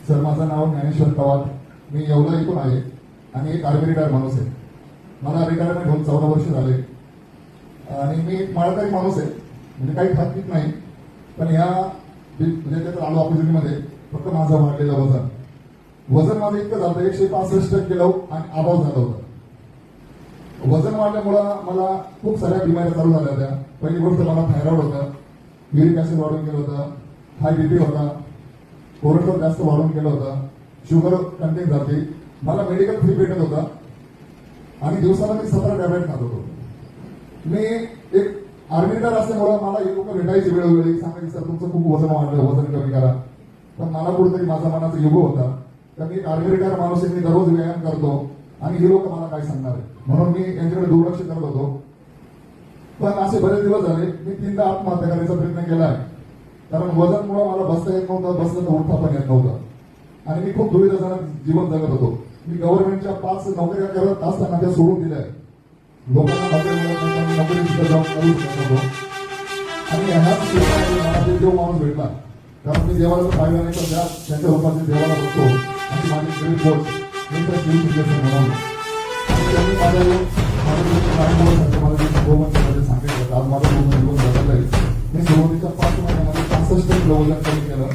Sir, माझं नाव ज्ञानेश्वर पवार. मी येवला इथून आहे आणि एक आर्मी रिटायर माणूस आहे. मला रिटायरमेंट होऊन 14 वर्ष झाले आणि मी एक माळकरी माणूस आहे. म्हणजे काही खात नाही, पण ह्या म्हणजे त्यात आलो ऑपॉर्च्युनिटीमध्ये फक्त माझं वाढलेलं वजन माझं इतकं झालं 165 किलो आणि अभाव झालं होतं. वजन वाढल्यामुळं मला खूप साऱ्या बिमाऱ्या चालू झाल्या होत्या. पहिली गोष्ट मला थायरॉइड होतं, युरिक ऍसिड वाढून गेलं होतं, हाय बीपी होता, कोलेस्ट्रॉल जास्त वाढून गेलं होतं, शुगर कंटेंट जाते, मला मेडिकल फ्री भेटत होता आणि दिवसाला मी 17 टॅबलेट खात होतो. मी एक आर्मी रिटायर असल्यामुळं मला हे लोक भेटायची वेळोवेळी सांगायची, सर तुमचं खूप वजन वाढलं, वजन कमी करा. पण मला कुठेतरी माझा मनाचा युग होता, तर मी एक आर्मी रिटायर माणूस आहे, मी दररोज व्यायाम करतो आणि हे लोक मला काय सांगणार आहे म्हणून मी यांच्याकडे दुर्लक्ष करत होतो. पण असे बरेच दिवस झाले, मी 3दा आत्महत्या करायचा प्रयत्न केला आहे. कारण वजनमुळे मला बसता येत नव्हतं, बसलं तर उठता पण येत नव्हतं आणि मी खूप दुविधाजनक जीवन जगत होतो. मी गव्हर्नमेंटच्या 5 नोकऱ्या करत असताना त्या सोडून दिल्या. लोकांना नोकरी मिळत नाही, मी नोकरी सुद्धा जाऊन करू शकत होतो. आणि ह्याच मला ते देव माणूस भेटला. कारण मी देवाला पाहिला नाही, तर त्यांच्या रूपाने देवाला बघतो आणि माझी गरीब पोच म्हणून त्यांनी सांगितलं आज माझं पूर्ण जीवन बदललंय. मी सुरुवातीच्या 5 महिन्यामध्ये 65 किलो वजन कमी केलं.